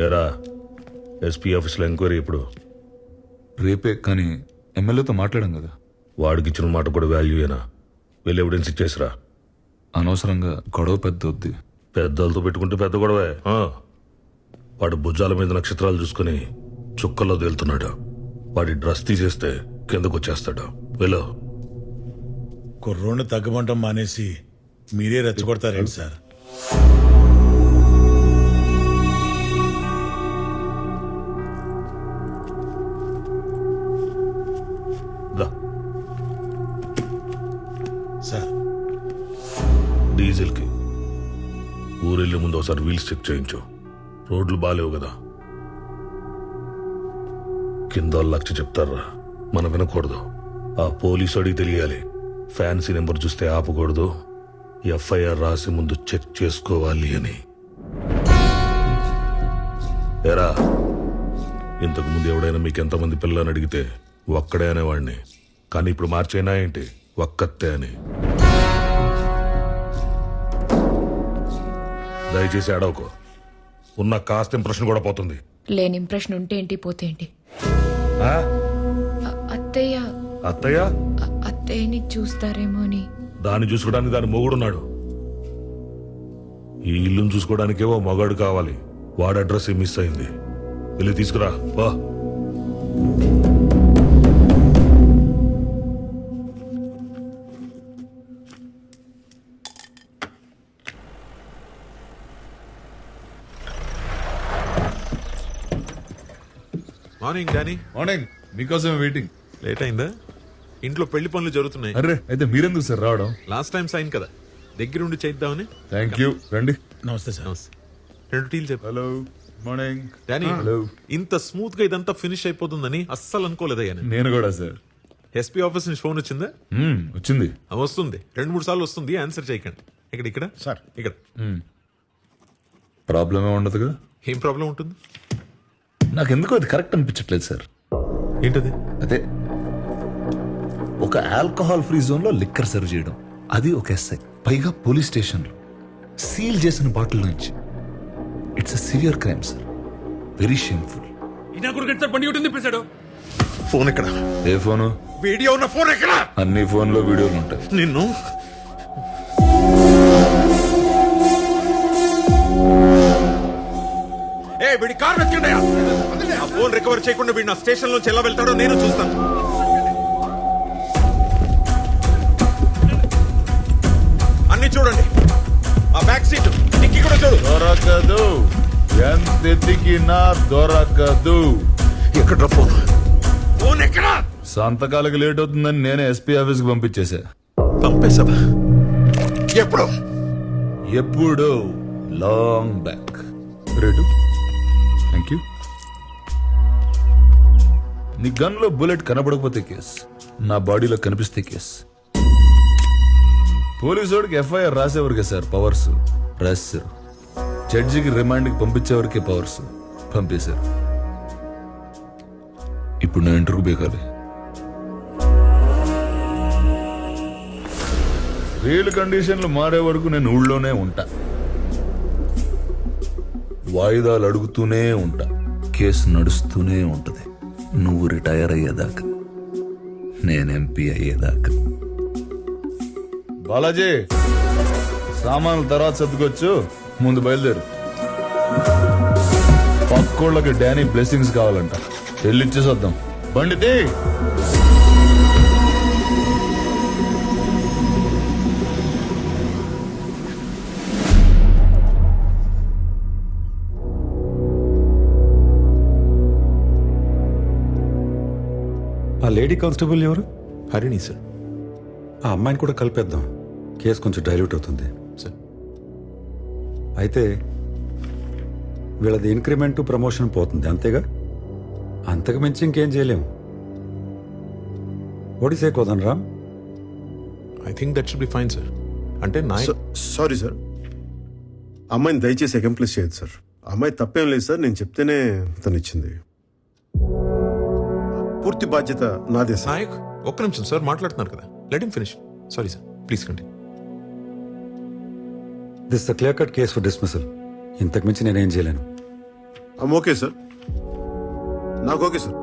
ఎరా ఎస్పీ ఆఫీస్లో ఎంక్వైరీ ఇప్పుడు రేపే, కానీ ఎమ్మెల్యేతో మాట్లాడాం కదా. వాడికి ఇచ్చిన మాట కూడా వాల్యూయేనా? వెళ్ళి ఎవిడెన్స్ ఇచ్చేసిరా. అనవసరంగా గొడవ పెద్ద వద్ది. పెద్దలతో పెట్టుకుంటే పెద్ద గొడవే. వాడు భుజాల మీద నక్షత్రాలు చూసుకుని చుక్కల్లో తేలుతున్నాడు. వాడి డ్రెస్ తీసేస్తే కిందకు వచ్చేస్తాడు. వెళ్ళు. కుర్రోడ్ని తగ్గమంటం మానేసి మీరే రెచ్చగొడతారేంటి సార్? దా. సార్ డీజిల్కి ఊరెళ్ళే ముందు ఒకసారి వీల్స్ చెక్ చేయించు. రోడ్లు బాలేవు కదా. కింద వాళ్ళు లక్ష చెప్తారా, మనం వినకూడదు. ఆ పోలీసు అడిగి తెలియాలి. ఫ్యాన్సీ నెంబర్ చూస్తే ఆపకూడదు. ఎఫ్ఐఆర్ రాసి ముందు చెక్ చేసుకోవాలి అని. ఎరా, ఇంతకు ముందు ఎవడైనా మీకు ఎంతమంది పిల్లలని అడిగితే ఒక్కడే అనేవాడిని. కానీ ఇప్పుడు మార్చైనా ఏంటి, ఒక్కతే అని. దయచేసి అడవకు. ఉన్న కాస్త ఇంప్రెషన్ కూడా పోతుంది. లేని ఇంప్రెషన్ ఉంటే ఏంటి, పోతే ఏంటి? ఆ? అత్తయ్య అత్తయ్య అత్తయ్యని చూస్తారేమో అని. దాన్ని చూసుకోవడానికి దాని మొగుడున్నాడు. ఈ ఇల్లును చూసుకోవడానికేవో మగాడు కావాలి. వాడి అడ్రస్ మిస్ అయింది. వెళ్ళి తీసుకురా. వా. Morning Danny. మార్నింగ్. మీకోసం వెయిటింగ్. లేట్ అయిందా? ఇంట్లో పెళ్లి పనులు జరుగుతున్నాయి. అరే, అయితే మీరెందుకు సార్ రావడం? లాస్ట్ టైం సైన్ కదా, దగ్గరుండి చేద్దామని. Thank you. రండి. నమస్తే సార్. నమస్తే. 2 టీలు చెప్పు. హలో. మార్నింగ్. Danny, hello. ఇంత స్మూత్ గా ఇదంతా ఫినిష్ అయిపోతుందని అస్సలు అనుకోలేదయ్యా నేను. నేను కూడా సార్. ఎస్పీ ఆఫీస్ నుంచి ఫోన్ వచ్చిందా? వచ్చింది. వస్తుంది, 2-3 సార్లు వస్తుంది. ఆన్సర్ చేయకండి. ఇక్కడ సార్. ఇక్కడ ప్రాబ్లం ఏమి ఉండదుగా. ఏం ప్రాబ్లం ఉంటుంది? నాకెందుకో అది కరెక్ట్ అనిపించట్లేదు సార్. ఏంటది? అదే, ఒక ఆల్కహాల్ ఫ్రీ జోన్ లో లిక్కర్ సర్వ్ చేయడం, అది ఒక ఎస్ఐ, పైగా పోలీస్ స్టేషన్ లో సీల్ చేసిన బాటిల్ నుంచి. It's a severe crime sir. Very shameful. Phone ఎక్కడ? ఏ ఫోను? వీడియో ఉన్న ఫోన్ ఎక్కడ? అన్ని ఫోన్ లో వీడియోలు ఉంటాయి. నిన్ను వీడి కార్ వెతకండి. ఆ ఫోన్ రికవర్ చేయకుండా వీడు నా స్టేషన్ నుంచి ఎలా వెళ్తాడో నేను చూస్తాను. అన్ని చూడండి. ఆ బ్యాక్ సీట్ డిక్కీ కూడా చూడు. దొరకదు, ఎంత ఎతికినా దొరకదు. ఎక్కడ ఫోన్? ఫోన్ ఎక్కడ? సంతకాలకు లేట్ అవుతుందని నేనే ఎస్పీ ఆఫీస్ కి పంపించేశా. పంపేసావా? ఎప్పుడు? ఎప్పుడు? Long back. Ready? Thank you. నీ గన్ లో బుల్లెట్ కనబడకపోతే కేస్, నా బాడీలో కనిపిస్తే కేస్. పోలీసోడికి ఎఫ్ఐఆర్ రాసేవరకే సార్ పవర్స్. రాశారు. జడ్జికి రిమాండ్కి పంపించేవరకే పవర్స్. పంపేశారు. ఇప్పుడు నేను ఇంటర్వ్యూ బేకాలి. రియల్ కండిషన్లు మారే వరకు నేను ఊళ్ళోనే ఉంటా. వాయిదాలు అడుగుతూనే ఉంటా. కేసు నడుస్తూనే ఉంటది. నువ్వు రిటైర్ అయ్యేదాకా, నేను ఎంపీ అయ్యేదాకా. బాలాజీ, సామాన్లు తర్వాత సర్దుకొచ్చు, ముందు బయలుదేరు. పక్కోళ్ళకి డానీ బ్లెస్సింగ్స్ కావాలంట. వెళ్ళిచ్చేసొద్దాం. బండితే ఆ లేడీ కానిస్టేబుల్ ఎవరు? హరిణి సార్. ఆ అమ్మాయిని కూడా కలిపేద్దాం. కేసు కొంచెం డైల్యూట్ అవుతుంది సార్. అయితే వీళ్ళది ఇంక్రిమెంట్ ప్రమోషన్ పోతుంది, అంతేగా? అంతకు మించి ఇంకేం చేయలేము. ఒడిసే కోదన్ రామ్. I think that should be fine sir. అంటే నా సారీ సార్, అమ్మాయిని దయచేసి అకంప్లిష్ చేయదు సార్. అమ్మాయి తప్పేం లేదు సార్, నేను చెప్తేనే తను ఇచ్చింది. పూర్తి బాధ్యత నాదే సార్. నాయక్, ఒక్క నిమిషం సార్, మాట్లాడుతున్నారు కదా. Let him finish. Sorry sir, please continue. This the clear cut case for dismissal. ఇంతకు మించి నేనేం చేయలేను. ఓకే సార్, నాకు ఓకే సార్.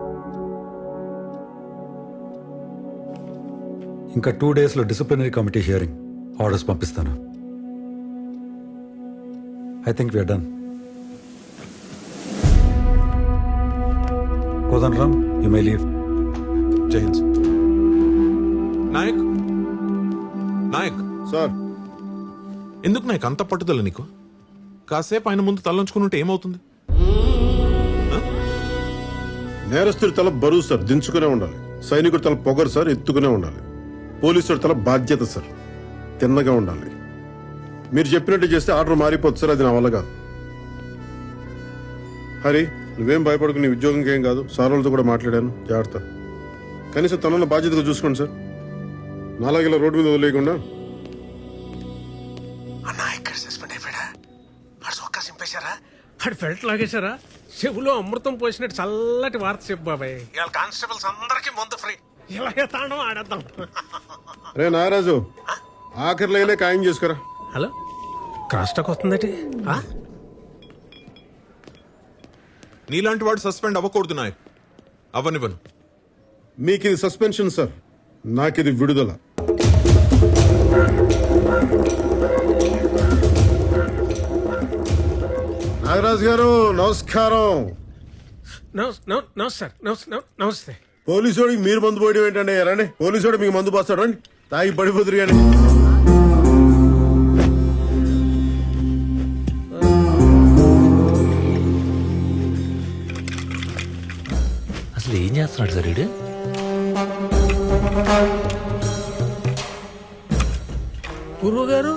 ఇంకా 2 డేస్లో డిసిప్లినరీ కమిటీ హియరింగ్ ఆర్డర్స్ పంపిస్తాను. I think we're done. Kodandaram, you may leave. Jai Hind. Naik, Naik, sir, ఎందుకు నాయక్ అంత పట్టుదల నీకు? కాసేపు ఆయన ముందు తలంచుకుని ఉంటే ఏమవుతుంది? నేరస్తుడి తల బరువు సార్, దించుకునే ఉండాలి. సైనికుడి తల పొగరు సార్, ఎత్తుకునే ఉండాలి. పోలీసుడి తల బాధ్యత సార్, తిన్నగా ఉండాలి. మీరు చెప్పినట్టు చేస్తే ఆర్డర్ మారిపోతుంది సార్, అది నా వల్ల కాదు. హరి, నువ్వేం భయపడకు, నీ ఉద్యోగంకి ఏం కాదు. సార్ వాళ్ళతో కూడా మాట్లాడాను, జాగ్రత్త. కనీసం తనలో బాధ్యతగా చూసుకోండి సార్. నాలాగే ఇలా రోడ్డు మీద వదిలేయకుండా. అన్నా ఇక్కడ సస్పెండ్ అయిపోయాడా? ఆడు సొక్కా సింపేశారా? ఆడు ఫెల్ట్ లాగేశారా? చెవులో అమృతం పోసినట్టు చల్లటి వార్త చెప్పు బాబాయ్. ఇవాళ కానిస్టేబుల్స్ అందరికీ మందు ఫ్రీ. ఇలాగే తాండం ఆడేద్దాం. రే నాగరాజు, ఆఖరి లైనే ఖాయం చేసుకురా. హలో, క్రాస్ టాక్ వస్తుందటి? నీలాంటి వాడు సస్పెండ్ అవ్వకూడదు నాయక్. అవ్వనివ్వను. మీకు ఇది సస్పెన్షన్ సార్, నాకు ఇది విడుదల. నాగరాజు గారు నమస్కారం. నమస్తే. పోలీసుడికి మీరు మందు పోయడం ఏంటండి? రండి, పోలీసుడు మీకు మందు పోస్తాడు, రండి, తాగి పడిపోతురు కానీ. అసలు ఏం చేస్తున్నాడు సార్ వీడు? గురువు గారు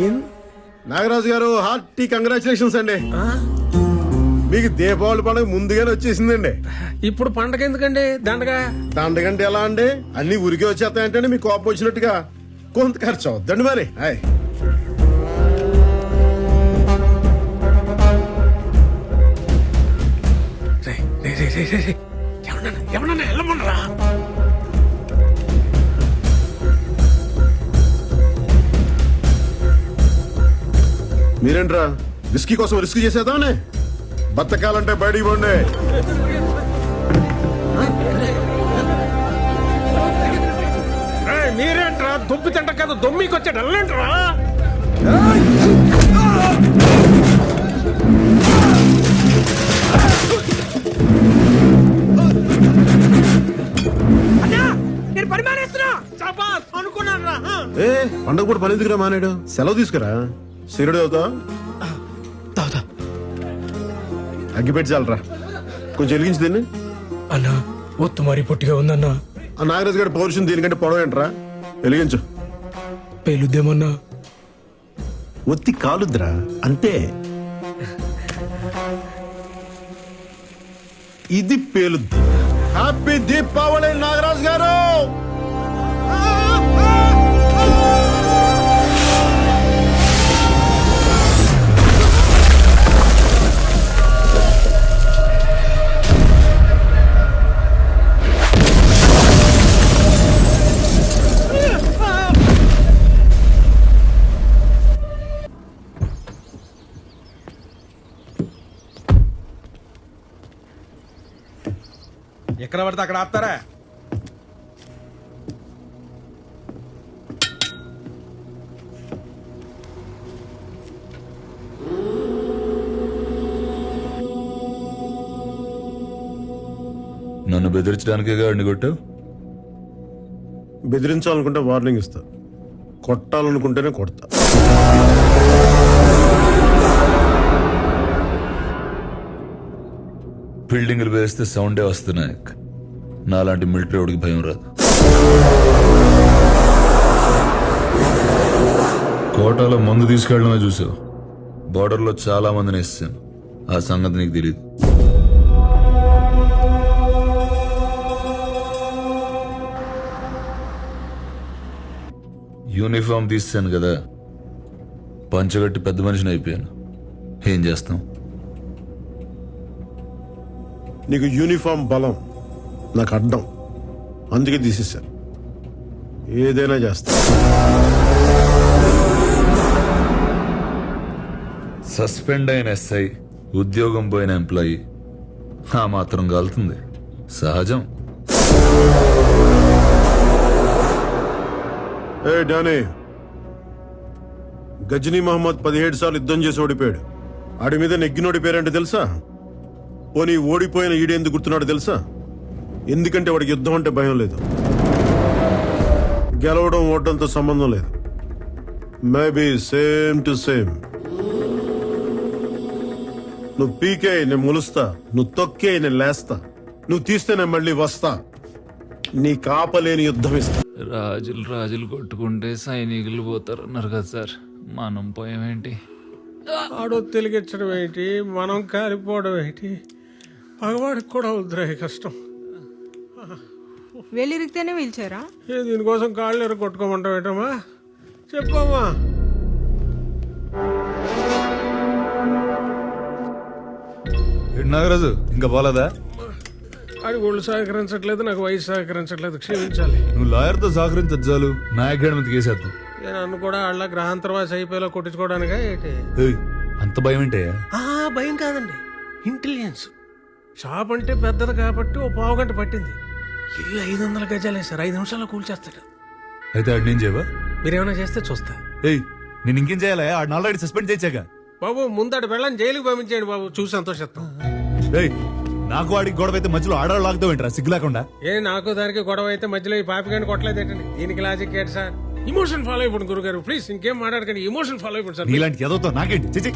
ఏం? నాగరాజు గారు హార్టీ కంగ్రాచులేషన్స్ అండి. మీకు దీపావళి పండుగ ముందుగానే వచ్చేసిందండి. ఇప్పుడు పండగ ఎందుకండి? దండగా దండగంటే ఎలా అండి? అన్ని ఉరికే వచ్చేస్తాయంటే మీకు కోపం వచ్చినట్టుగా కొంత ఖర్చు అవుద్దండి మరి. హాయ్, ఎవరన్నా వెళ్ళమనరా? మీరేంట్రా విస్కీ కోసం రిస్క్ చేసేదానే? బతకాలంటే బయటికి పోండి. మీరేంట్రా దొబ్బి తింట కదా దొమ్మికి వచ్చాడు వెళ్ళంట్రా. నేను పని మానేస్తున్నా. అనుకున్నాను. ఏ పండగ పూట పని ఎందుకురా మానేడు? సెలవు తీసుకురా. సిరుడు అవుతా అగ్గిపెట్టి చాలరా. కొంచెం వెలిగించి దీన్ని. అన్నా ఒత్తు మరి పొట్టిగా ఉందన్నా. ఆ నాగరాజు గారి పౌరుషం దీనికంటే పొడవేంట్రా? వెలిగించు. పేలుద్దేమన్నా? ఒత్తి కాలుద్రా అంతే. ఇది పేలుద్ది. హ్యాపీ దీపావళి నాగరాజు గారు. ఎక్కడ పడితే అక్కడ ఆపుతారా? నన్ను బెదిరించడానికే గాడిని కొట్టావు? బెదిరించాలనుకుంటే వార్నింగ్ ఇస్తా, కొట్టాలనుకుంటేనే కొడతా. బిల్డింగ్లు వేస్తే సౌండే వస్తున్నాయి. నాలాంటి మిలిటరీ వాడికి భయం రాదు. కోటాలో మందు తీసుకెళ్ళడమే చూసావు. బార్డర్లో చాలా మందిని వేసాను. ఆ సంగతి నీకు తెలియదు. యూనిఫామ్ తీసాను కదా, పంచగట్టి పెద్ద మనిషిని అయిపోయాను. ఏం చేస్తాం? నీకు యూనిఫామ్ బలం, నాకు అడ్డం. అందుకే తీసేసా. ఏదైనా చేస్తా. సస్పెండ్ అయిన ఎస్ఐ ఉద్యోగం పోయిన ఎంప్లాయీ ఆ మాత్రం కాలుతుంది, సహజం. ఏ డానీ, గజనీ మహమ్మద్ 17 సార్లు యుద్ధం చేసి ఓడిపోయాడు. ఆడి మీద నెగ్గినోడి పేరేంటో తెలుసా? పోనీ ఓడిపోయిన ఈడేందుకు గుర్తున్నాడు తెలుసా? ఎందుకంటే వాడికి యుద్ధం అంటే భయం లేదు. గెలవడం ఓటంతో సంబంధం లేదు. Maybe same to same. నువ్వు పీకే నేను ములుస్తా, నువ్వు తొక్కే నేను లేస్తా, నువ్వు తీస్తే నేను మళ్ళీ వస్తా. నీ కాపలేని యుద్ధం ఇస్తా. రాజులు కొట్టుకుంటే సైనికులు పోతారన్నారు కదా సార్, మనం పోయామేంటి? ఆడో తెలిగించడం ఏంటి, మనం కాలిపోవడం ఏంటి? పగవాడికి కూడా వద్దురా ఈ కష్టం. వెళ్ళిరిగితేనే పిలిచారా? దీనికోసం కాళ్ళు ఎర కొట్టుకోమంటావు ఏంటమ్మా? చెప్పమ్మా. నాగరాజు ఇంకా పోలేదా? ఆడి ఒళ్ళు సహకరించట్లేదు, నాకు వయసు సహకరించట్లేదు, క్షమించాలి. నువ్వు లాయర్తో సహకరించదు చాలు, నా అకాడమీకి కేసేద్దాం. నన్ను కూడా వాళ్ళ గ్రహాంతరవాసి అయిపోయేలా కొట్టించుకోవడానికా ఏంటి? అంత భయం ఏంటే? భయం కాదండి, ఇంటెలిజెన్స్. షాప్ అంటే పెద్దది కాబట్టి ఓ పావు గంట పట్టింది. ఇల్లు 500 గజాలే సార్, 5 నిమిషాల్లో కూల్చేస్తాడు. అయితే ఆడు నేను చేయవా? మీరేమైనా చేస్తే చూస్తా. నేను ఇంకేం చేయాలా? ఆడిని ఆల్రెడీ సస్పెండ్ చేశాక. బాబు ముందటి వెళ్ళని జైలుకి పంపించేయండి బాబు, చూసి సంతోషిస్తాం. నాకు వాడికి గొడవ అయితే మధ్యలో ఆడవాళ్ళు లాగుతావు ఏంట్రా సిగ్గు లేకుండా? నాకు దానికి గొడవ అయితే మధ్యలో ఈ పాపిగాని కొట్టలేదేటండి. దీనికి లాజిక్ ఏంటి సార్? ఇమోషన్ ఫాలో అయిపోండి గురుగారు, ప్లీజ్. ఇంకేం మాట్లాడకండి, ఇమోషన్ ఫాలో అయిపోండి సార్. ఇలాంటి ఎదవుతో నాకేంటి? చిచి,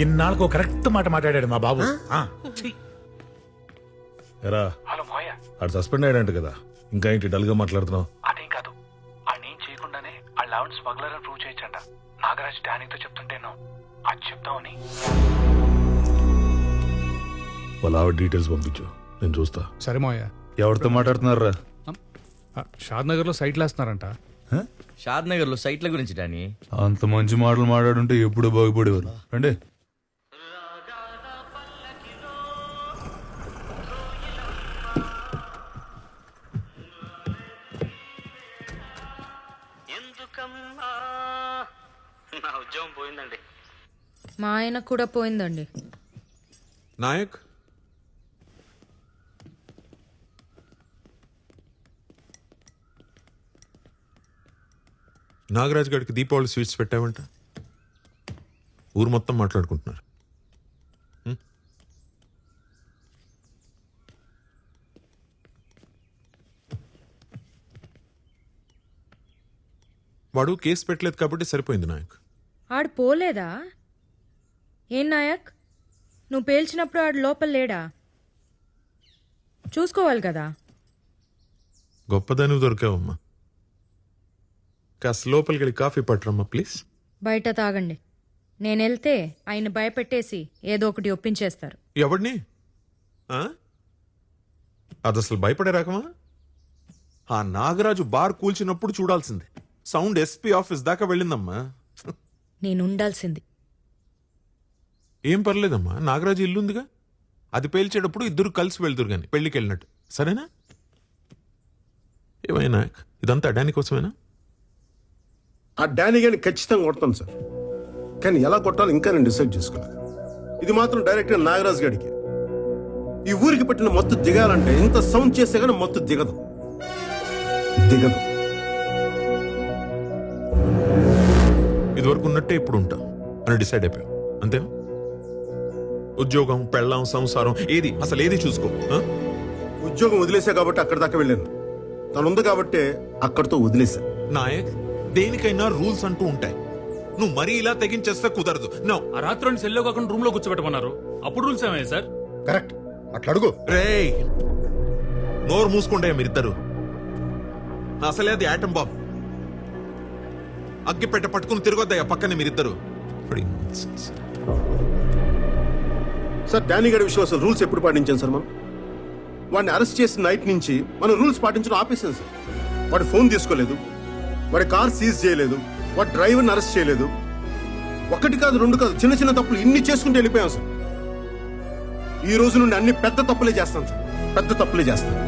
ఇన్నాళ్ళకు కరెక్ట్ మాట మాట్లాడాడు మా బాబు. ఎరా ఆడు సస్పెండ్ అయ్యాడంట కదా, ఇంకా ఏంటి డల్ గా మాట్లాడుతున్నావు? అదేం కాదు, ఆడేం చేయకుండానే ఆ లెవెన్ స్మగ్లర్ అని ప్రూవ్ చేయొచ్చంట. నాగరాజ్ డానీతో చెప్తుంటేను అది చెప్తామని. వాళ్ళ ఆవిడ డీటెయిల్స్ పంపించు, నేను చూస్తా. సరే మోయ. ఎవరితో మాట్లాడుతున్నారా? షాద్ నగర్ లో సైట్లు వేస్తున్నారంట. షాద్ నగర్ లో సైట్ల గురించి డానీ. అంత మంచి మాటలు మాట్లాడుంటే ఎప్పుడు బాగుపడేవారు. రండి. నా ఉద్యోగం పోయిందండి. మా ఆయన కూడా పోయిందండి. నాయక్, నాగరాజ్ గారికి దీపావళి స్వీట్స్ పెట్టావంట. ఊరు మొత్తం మాట్లాడుకుంటున్నారు. వాడు కేసు పెట్టలేదు కాబట్టి సరిపోయింది నాయక్. ఆడు పోలేదా? ఏం నాయక్, నువ్వు పేల్చినప్పుడు ఆడు లోపల లేడా? చూసుకోవాలి కదా. గొప్పదాని దొరికావమ్మా. కాస్త లోపలికి వెళ్ళి కాఫీ పట్టరమ్మా ప్లీజ్. బయట తాగండి. నేను వెళ్తే ఆయన భయపెట్టేసి ఏదో ఒకటి ఒప్పించేస్తారు. ఎవడిని? అది అసలు భయపడే రకమా? ఆ నాగరాజు బార్ కూల్చినప్పుడు చూడాల్సిందే. సౌండ్ ఎస్పీ ఆఫీస్ దాకా వెళ్ళిందమ్మా. నేను ఉండాల్సింది. ఏం పర్లేదమ్మా, నాగరాజు ఇల్లుందిగా, అది పేల్చేటప్పుడు ఇద్దరు కలిసి వెళ్తురు గాని పెళ్లికి వెళ్ళినట్టు. సరేనా? ఏమైనా ఇదంతా డానీ కోసమేనా? ఆ డానీ గాని ఖచ్చితంగా కొడతాను సార్, కానీ ఎలా కొట్టాలో ఇంకా నేను డిసైడ్ చేసుకోలేదు. ఇది మాత్రం డైరెక్ట్ గా నాగరాజు గారికి. ఈ ఊరికి పెట్టిన మత్తు దిగాలంటే ఇంత సౌండ్ చేస్తే గానీ మత్తు దిగదు. ఇదివరకు ఉన్నట్టే ఇప్పుడు ఉంటా అని డిసైడ్ అయిపోయావు అంతేనా? ఉద్యోగం, పెళ్ళాం, సంసారం ఏది అసలు ఏది చూసుకో. ఉద్యోగం వదిలేసా కాబట్టి అక్కడి దాకా వెళ్ళాను. తను ఉంది కాబట్టి అక్కడితో వదిలేసా. నాయక్, దేనికైనా రూల్స్ అంటూ ఉంటాయి. నువ్వు మరీ ఇలా తెగించేస్తే కుదరదు. నో. ఆ రాత్రి సెల్లో కాకుండా రూమ్ లో కూర్చోబెట్టమన్నారు, అప్పుడు రూల్స్ ఏమయ్యాయి సార్? కరెక్ట్, అట్లా అడుగు. రేయ్, నోరు మూసుకుంటే మీరిద్దరు. అసలే అది ఆటం బాంబ్. అగ్గి పెట్ట పట్టుకుని తిరగొద్దయ్యా పక్కనే మీరిద్దరు. సార్ డానీ గారి విషయం అసలు రూల్స్ ఎప్పుడు పాటించాను సార్? మనం వాడిని అరెస్ట్ చేసిన నైట్ నుంచి మనం రూల్స్ పాటించడం ఆపేసాం సార్. వాడి ఫోన్ తీసుకోలేదు, వాడి కార్ సీజ్ చేయలేదు, వాడి డ్రైవర్ని అరెస్ట్ చేయలేదు. ఒకటి కాదు, రెండు కాదు, చిన్న చిన్న తప్పులు ఇన్ని చేసుకుంటూ వెళ్ళిపోయాం సార్. ఈ రోజు నుండి అన్ని పెద్ద తప్పులే చేస్తాను సార్, పెద్ద తప్పులే చేస్తాను.